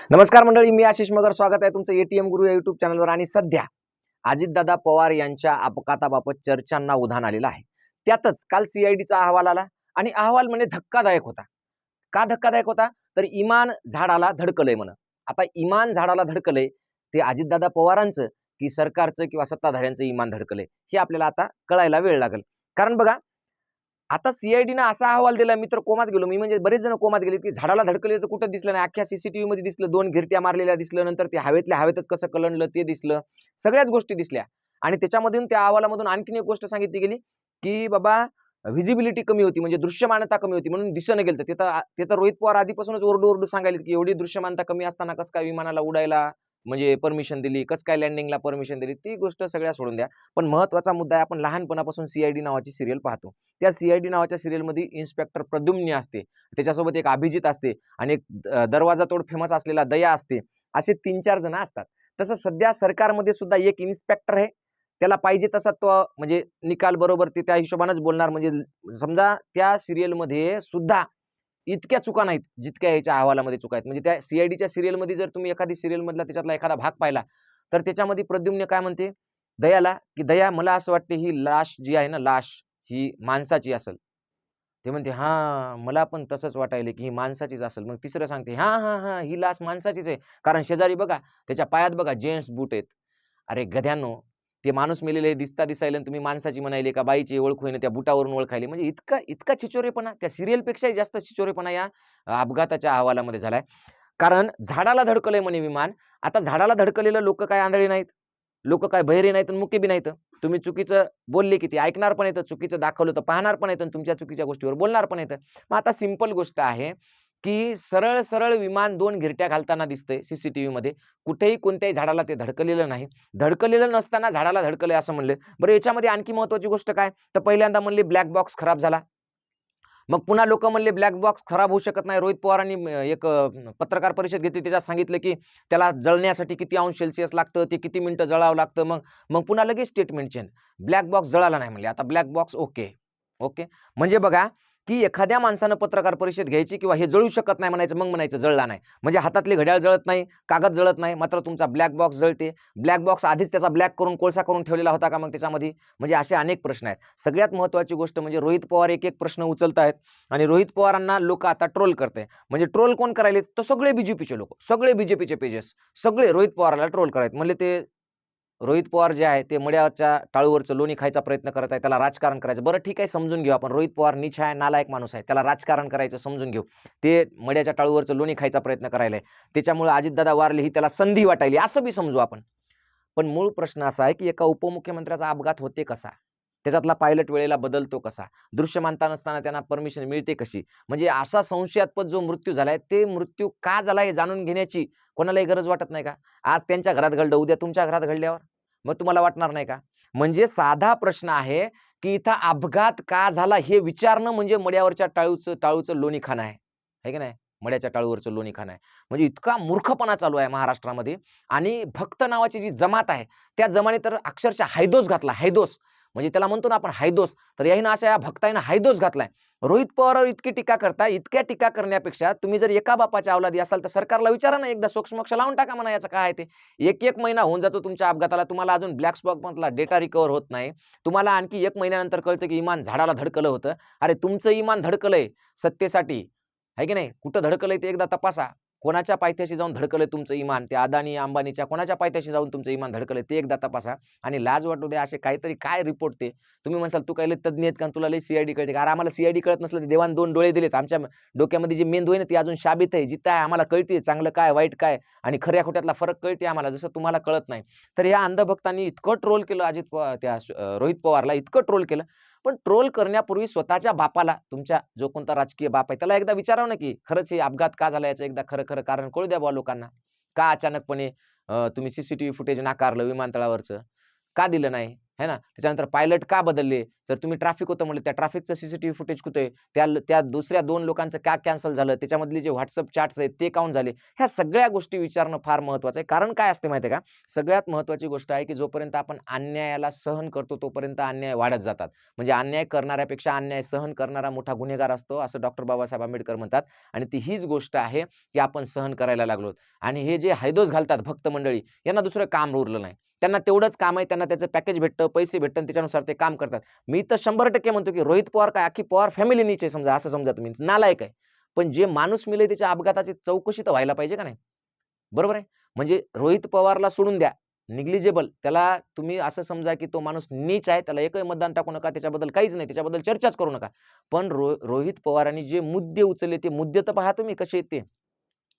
नमस्कार मंडळी, मी आशिष मगर. स्वागत आहे तुमचं एटीएम गुरु या युट्यूब चॅनलवर. आणि सध्या अजितदादा पवार यांच्या अपघाताबाबत चर्चांना उधाण आलेलं आहे. त्यातच काल सीआयडीचा अहवाल आला आणि अहवाल म्हणजे धक्कादायक होता. का धक्कादायक होता? तर इमान झाडाला धडकलंय म्हणा. आता इमान झाडाला धडकलंय ते अजितदादा पवारांचं की सरकारचं किंवा सत्ताधाऱ्यांचं इमान धडकलंय हे आपल्याला आता कळायला वेळ लागेल. कारण बघा, आता सीआयडीनं असा अहवाल दिला, मी तर कोमात गेलो. मी म्हणजे बरेच जण कोमात गेले की झाडाला धडकले तर कुठं दिसलं नाही. अख्ख्या सीसीटीव्ही मध्ये दिसलं, 2 घिरट्या मारलेल्या दिसलं, नंतर ते हवेतल्या हवेतच कसं कलंडलं ते दिसलं, सगळ्याच गोष्टी दिसल्या. आणि त्याच्यामधून त्या अहवालामधून आणखीन एक गोष्ट सांगितली गेली की बाबा व्हिजिबिलिटी कमी होती, म्हणजे दृश्यमानता कमी होती म्हणून दिसणं गेलं. ते तर रोहित पवार आधीपासूनच ओरडू सांगायला की एवढी दृश्यमानता कमी असताना कसं काय विमानाला उडायला म्हणजे परमिशन दिली, कसं काय लँडिंगला परमिशन दिली, ती गोष्ट सगळ्या सोडून द्या. पण महत्वाचा मुद्दा आहे, आपण लहानपणापासून सीआयडी नावाची सिरियल पाहतो. त्या सीआयडी नावाच्या सिरियलमध्ये इन्स्पेक्टर प्रद्युम्न असते, त्याच्यासोबत एक अभिजित असते आणि एक दरवाजा तोड फेमस असलेला दया असते. असे 3-4 जण असतात. तसं सध्या सरकारमध्ये सुद्धा एक इन्स्पेक्टर आहे. त्याला पाहिजे तसा तो म्हणजे निकाल बरोबर ते त्या हिशोबानेच बोलणार. म्हणजे समजा त्या सिरियलमध्ये सुद्धा इतक्या चुका नाहीत जितक्या याच्या अहवालामध्ये चुका आहेत. म्हणजे त्या सीआयडीच्या सिरियलमध्ये जर तुम्ही एखादी सिरियल मधला त्याच्यातला एखादा भाग पाहिला तर त्याच्यामध्ये प्रद्युम्न काय म्हणते दयाला की दया, मला असं वाटते ही लाश जी आहे ना, लाश ही माणसाची असेल. ते म्हणते हा, मला पण तसंच वाटायले की ही माणसाचीच असेल. मग तिसरं सांगते हा हा हा, ही लाश माणसाचीच आहे, कारण शेजारी बघा त्याच्या पायात बघा जेंट्स बूट आहेत. अरे गध्यानो, ते माणूस मेलेले दिसायला तुम्ही माणसाची म्हणायले का बाईची ओळख होईना त्या बुटावरून ओळखायले. म्हणजे इतका इतका चिचोरेपणा त्या सिरियलपेक्षाही जास्त चिचोरेपणा या अपघाताच्या अहवालामध्ये झालाय. कारण झाडाला धडकलंय म्हणे विमान. आता झाडाला धडकलेलं लोक काय आंधळे नाहीत, लोक काय बहिरे नाहीत आणि मुके बी नाहीत. तुम्ही चुकीचं बोलले की ते ऐकणार पण येतं, चुकीचं दाखवलं तर पाहणार पण येतं, तुमच्या चुकीच्या गोष्टीवर बोलणार पण येतं. मग आता सिंपल गोष्ट आहे की सरळ सरळ विमान 2 घिरट्या घालताना दिसतंय सीसीटीव्ही मध्ये. कुठेही कोणत्याही झाडाला ते धडकलेलं नाही. धडकलेलं नसताना झाडाला धडकलंय असं म्हणले. बरं, याच्यामध्ये आणखी महत्वाची गोष्ट काय, तर पहिल्यांदा म्हणले ब्लॅक बॉक्स खराब झाला. मग पुन्हा लोक म्हणले ब्लॅक बॉक्स खराब होऊ शकत नाही. रोहित पवारांनी एक पत्रकार परिषद घेतली, त्याच्यात सांगितलं की त्याला जळण्यासाठी किती अंश सेल्सिअस लागतं, ते किती मिनिटं जळावं लागतं. मग मग पुन्हा लगेच स्टेटमेंट चेंज, ब्लॅक बॉक्स जळाला नाही म्हणले, आता ब्लॅक बॉक्स ओके. ओके म्हणजे बघा की एखाद्या माणसानं पत्रकार परिषद घ्यायची किंवा हे जळू शकत नाही म्हणायचं, मग म्हणायचं जळला नाही. म्हणजे हातातली घड्याळ जळत नाही, कागद जळत नाही, मात्र तुमचा ब्लॅक बॉक्स जळते. ब्लॅक बॉक्स आधीच त्याचा ब्लॅक करून कोळसा करून ठेवलेला होता का मग त्याच्यामध्ये? म्हणजे असे अनेक प्रश्न आहेत. सगळ्यात महत्त्वाची गोष्ट म्हणजे रोहित पवार एक एक प्रश्न उचलत आहेत आणि रोहित पवारांना लोक आता ट्रोल करते. म्हणजे ट्रोल कोण करायले? तर सगळे बीजेपीचे लोक, सगळे बीजेपीचे पेजेस, सगळे रोहित पवारला ट्रोल करायत. म्हणजे ते रोहित पवार जे आहे ते मड्याच्या टाळूवरचं लोणी खायचा प्रयत्न करत आहे, त्याला राजकारण करायचं. बरं ठीक आहे, समजून घेऊ आपण, रोहित पवार नीच आहे, नालायक माणूस आहे, त्याला राजकारण करायचं समजून घेऊ. ते मड्याच्या टाळूवरचं लोणी खायचा प्रयत्न करायला, त्याच्यामुळे अजितदादा वारले ही त्याला संधी वाटायली असं बी समजू आपण. पण मूळ प्रश्न असा आहे की एका उपमुख्यमंत्र्याचा अपघात होते कसा, त्याच्यातला पायलट वेळेला बदलतो कसा, दृश्यमानता नसताना त्यांना परमिशन मिळते कशी, म्हणजे असा संशयास्पद जो मृत्यू झालाय ते मृत्यू का झाला हे जाणून घेण्याची कोणालाही गरज वाटत नाही का? आज त्यांच्या घरात घडलं, उद्या तुमच्या घरात घडल्यावर मग तुम्हाला वाटणार नाही का? म्हणजे साधा प्रश्न आहे की इथं अपघात का झाला हे विचारणं म्हणजे मड्यावरच्या टाळूचं लोणी खाणं आहे की नाही? मड्याच्या टाळूवरचं लोणी खाणं आहे. म्हणजे इतका मूर्खपणा चालू आहे महाराष्ट्रामध्ये. आणि भक्त नावाची जी जमात आहे त्या जमाने तर अक्षरशः हैदोस घातला, हैदोस. म्हणजे त्याला म्हणतो ना आपण हैदोस, तर याही अशा या भक्ताईनं हैदोस घातलाय. रोहित पवारवर इतकी टीका करता, इतक्या टीका करण्यापेक्षा तुम्ही जर एका बापाच्या अवलादी असाल तर सरकारला विचारा ना, एकदा सोक्षमोक्ष लावून टाका म्हणा, याचं काय आहे ते. एक महिना होऊन जातो तुमच्या अपघाताला, तुम्हाला अजून ब्लॅक स्पॉट मधला डेटा रिकव्हर होत नाही. तुम्हाला आणखी 1 महिन्यानंतर कळतं की इमान झाडाला धडकलं होतं. अरे तुमचं इमान धडकलंय सत्तेसाठी, आहे की नाही? कुठं धडकलंय ते एकदा तपासा. कोणाच्या पायथ्याशी जाऊन धडकलंय तुमचं इमान, ते अदानी अंबानीच्या कोणाच्या पायथ्याशी जाऊन तुमचं इमान धडकलंय ते एकदा तपासा. आणि लाज वाटू द्या. असे काहीतरी काय रिपोर्ट ते तुम्ही म्हणसाल तू काय लय तज्ञ आहेत का, तुला लय सीआयडी कळते का? अरे आम्हाला सीआयडी कळत नसलं तर देवान 2 डोळे दिलेत. आमच्या डोक्यामध्ये जे मेंदू आहे ना ती अजून शाबित आहे, जिथं आहे आम्हाला कळते चांगलं काय वाईट काय आणि खऱ्या खोट्यातला फरक कळते आम्हाला, जसं तुम्हाला कळत नाही. तर या अंधभक्तांनी इतकं ट्रोल केलं रोहित पवारला, इतकं ट्रोल केलं. पण ट्रोल करण्यापूर्वी स्वतःच्या बापाला, तुमच्या जो कोणता राजकीय बाप आहे त्याला एकदा विचारावं ना की खरंच हे अपघात का झाला, याचं एकदा खरं खरं कारण कळू द्या बुवा लोकांना. का अचानकपणे तुम्ही सीसीटीव्ही फुटेज नाकारलं विमानतळावरचं, का दिलं नाही? है ना. त्याच्यानंतर पायलट का बदलले, तर तुम्ही ट्रॅफिक होतं म्हणलं, त्या ट्रॅफिकचं सीसीटीव्ही फुटेज कुठे आहे, त्या दुसऱ्या 2 लोकांचं का कॅन्सल झालं, त्याच्यामधले जे व्हॉट्सअप चॅट्स आहेत ते काऊन झाले, ह्या सगळ्या गोष्टी विचारणं फार महत्त्वाचं आहे. कारण काय असते माहिती आहे का, सगळ्यात महत्त्वाची गोष्ट आहे की जोपर्यंत आपण अन्यायाला सहन करतो तोपर्यंत अन्याय वाढत जातात. म्हणजे अन्याय करणाऱ्यापेक्षा अन्याय सहन करणारा मोठा गुन्हेगार असतो, असं डॉक्टर बाबासाहेब आंबेडकर म्हणतात. आणि ती हीच गोष्ट आहे की आपण सहन करायला लागलो. आणि हे जे हैदोस घालतात भक्त मंडळी, यांना दुसरं काम उरलं नाही. त्यांना तेवढंच काम आहे, त्यांना त्याचं पॅकेज भेटतं, पैसे भेटतात आणि त्याच्यानुसार ते काम करतात. मी तर 100% म्हणतो की रोहित पवार काय अख्खी पवार फॅमिली नीच आहे, समजा असं समजा तुम्ही, नालायक आहे. पण जे माणूस मेले त्याच्या अपघाताची चौकशी तर व्हायला पाहिजे का नाही? बरोबर आहे. म्हणजे रोहित पवारला सोडून द्या, निग्लिजिबल, त्याला तुम्ही असं समजा की तो माणूस नीच आहे, त्याला एकही मतदान टाकू नका, त्याच्याबद्दल काहीच नाही, त्याच्याबद्दल चर्चाच करू नका. पण रोहित पवारांनी जे मुद्दे उचलले, ते मुद्दे तर पहा तुम्ही कसे आहेत ते.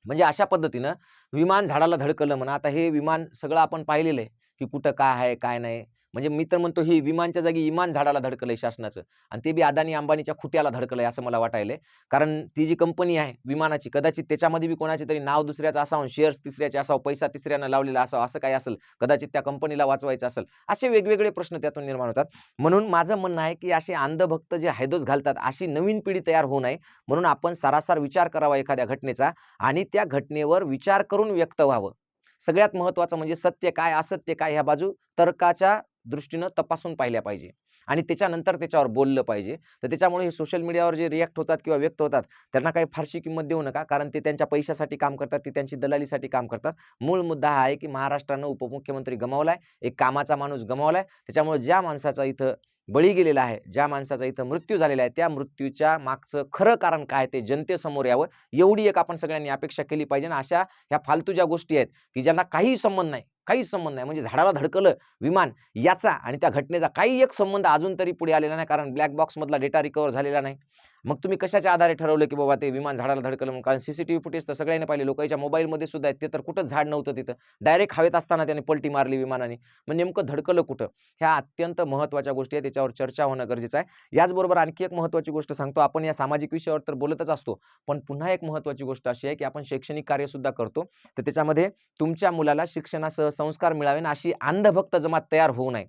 म्हणजे अशा पद्धतीनं विमान झाडाला धडकलं म्हणा. आता हे विमान सगळं आपण पाहिलेलं आहे, की कुठं काय आहे, काय नाही. म्हणजे मी तर म्हणतो ही विमानच्या जागी इमान झाडाला धडकलंय शासनाचं, आणि ते बी अदानी अंबानीच्या खुट्याला धडकलंय असं मला वाटायलंय. कारण ती जी कंपनी आहे विमानाची, कदाचित त्याच्यामध्ये बी कोणाचे तरी नाव दुसऱ्याचं असावं, शेअर्स तिसऱ्याचे असावं, पैसा तिसऱ्यानं लावलेला असावा, असं काही असेल. कदाचित त्या कंपनीला वाचवायचं असेल. असे वेगवेगळे प्रश्न त्यातून निर्माण होतात. म्हणून माझं म्हणणं आहे, की असे अंधभक्त जे हैदोस घालतात, अशी नवीन पिढी तयार होऊ नये. म्हणून आपण सारासार विचार करावा एखाद्या घटनेचा, आणि त्या घटनेवर विचार करून व्यक्त व्हावं. सगळ्यात महत्त्वाचं म्हणजे सत्य काय, असत्य काय, ह्या बाजू तर्काच्या दृष्टीनं तपासून पाहिल्या पाहिजे आणि त्याच्यानंतर त्याच्यावर बोललं पाहिजे. तर त्याच्यामुळे हे सोशल मीडियावर जे रिएक्ट होतात किंवा व्यक्त होतात, त्यांना काही फारशी किंमत देऊ नका. कारण ते त्यांच्या पैशासाठी काम करतात, ते त्यांची दलालीसाठी काम करतात. मूळ मुद्दा हा आहे की महाराष्ट्रानं उपमुख्यमंत्री गमावलाय, एक कामाचा माणूस गमावलाय. त्याच्यामुळे ज्या माणसाचा इथं बळी गेलेला आहे, ज्या माणसाचा इथं मृत्यू झालेला आहे, त्या मृत्यूच्या मागचं खरं कारण काय ते जनतेसमोर यावं, एवढी एक आपण सगळ्यांनी अपेक्षा केली पाहिजे. आणि अशा ह्या फालतू ज्या गोष्टी आहेत की ज्यांना काहीही संबंध नाही, काहीच संबंध नाही, म्हणजे झाडाला धडकलं विमान याचा आणि त्या घटनेचा काही एक संबंध अजून तरी पुढे आलेला नाही, कारण ब्लॅक बॉक्समधला डेटा रिकव्हर झालेला नाही. मग तुम्ही कशाच्या आधारे ठरवलं की बाबा ते विमान झाडाला धडकलं म्हणून? कारण सीसीटीव्ही फुटेज तर सगळ्यांनी पाहिले, लोकांच्या मोबाईलमध्ये सुद्धा आहेत. ते तर कुठंच झाड नव्हतं तिथं, डायरेक्ट हवेत असताना त्याने पलटी मारली विमानाने. मग नेमकं धडकलं कुठं? ह्या अत्यंत महत्त्वाच्या गोष्टी आहेत, त्याच्यावर चर्चा होणं गरजेचं आहे. याचबरोबर आणखी एक महत्त्वाची गोष्ट सांगतो, आपण या सामाजिक विषयावर तर बोलतच असतो, पण पुन्हा एक महत्त्वाची गोष्ट अशी आहे की आपण शैक्षणिक कार्य सुद्धा करतो. तर त्याच्यामध्ये तुमच्या मुलाला शिक्षणासह संस्कार मिळावे ना, अशी अंधभक्त जमात तयार होऊ नये,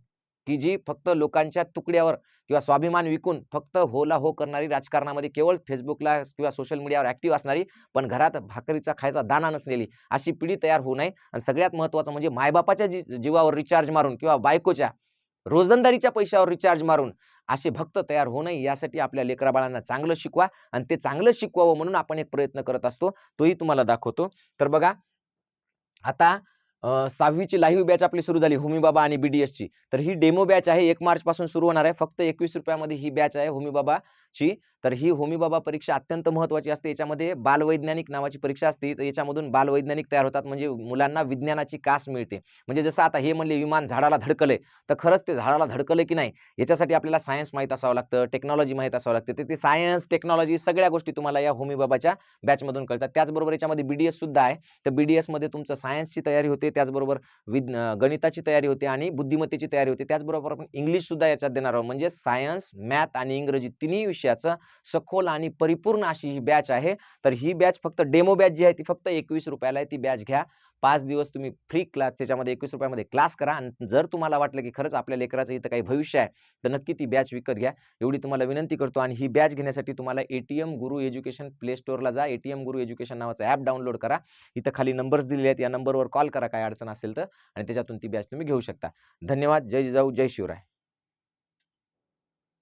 की जी फक्त लोकांच्या तुकड्यावर किंवा स्वाभिमान विकून फक्त होला हो करणारी, राजकारणामध्ये केवळ फेसबुकला किंवा सोशल मीडियावर ॲक्टिव्ह असणारी, पण घरात भाकरीचा खायचा दाना नसलेली, अशी पिढी तयार होऊ नये. आणि सगळ्यात महत्त्वाचं म्हणजे मायबापाच्या जीवावर रिचार्ज मारून किंवा बायकोच्या रोजंदारीच्या पैशावर रिचार्ज मारून असे भक्त तयार होऊ नये. यासाठी आपल्या लेकराबाळांना चांगलं शिकवा, आणि ते चांगलं शिकवावं म्हणून आपण एक प्रयत्न करत असतो, तोही तुम्हाला दाखवतो. तर बघा, आता 6वीची लाईव्ह बॅच आपली सुरू झाली होमी बाबा आणि BDSची. तर ही डेमो बॅच आहे, 1 मार्चपासून सुरू होणार आहे. फक्त ₹21 ही बॅच आहे होमी बाबाची. तर ही होमी बाबा परीक्षा अत्यंत महत्त्वाची असते. याच्यामध्ये बालवैज्ञानिक नावाची परीक्षा असते. तर याच्यामधून बालवैज्ञानिक तयार होतात, म्हणजे मुलांना विज्ञानाची कास मिळते. म्हणजे जसं आता हे म्हणले विमान झाडाला धडकलंय, तर खरंच ते झाडाला धडकलंय की नाही, याच्यासाठी आपल्याला सायन्स माहीत असावं लागतं, टेक्नॉलॉजी माहीत असावं लागतं. तर ते सायन्स, टेक्नॉलॉजी सगळ्या गोष्टी तुम्हाला या होमी बाबाच्या बॅचमधून कळतात. त्याचबरोबर याच्यामध्ये BDS सुद्धा आहे. तर BDSमध्ये तुमचं सायन्सची तयारी होते, त्याचबरोबर गणिताची तयारी होते आणि बुद्धिमत्तेची तयारी होते. त्याचबरोबर आपण इंग्लिशसुद्धा याच्यात देणार आहोत. म्हणजे सायन्स, मॅथ आणि इंग्रजी तिन्ही विषयाचं सखोल आणि परिपूर्ण अशी ही बॅच आहे. तर ही बॅच फक्त डेमो बॅच जी आहे ती फक्त ₹21 आहे. ती बॅच घ्या. 5 दिवस तुम्ही फ्री क्लास, त्याच्यामध्ये ₹21 क्लास करा. आणि जर तुम्हाला वाटलं की खरंच आपल्या लेकराचं इथं काही भविष्य आहे, तर नक्की ती बॅच विकत घ्या, एवढी तुम्हाला विनंती करतो. आणि ही बॅच घेण्यासाठी तुम्हाला ATM गुरु एज्युकेशन प्ले स्टोअरला जा, ATM गुरु एज्युकेशन नावाचं ॲप डाउनलोड करा. इथं खाली नंबर्स दिलेले आहेत, या नंबरवर कॉल करा काय अडचण असेल तर, आणि त्याच्यातून ती बॅच तुम्ही घेऊ शकता. धन्यवाद. जय जिजाऊ, जय शिवराय.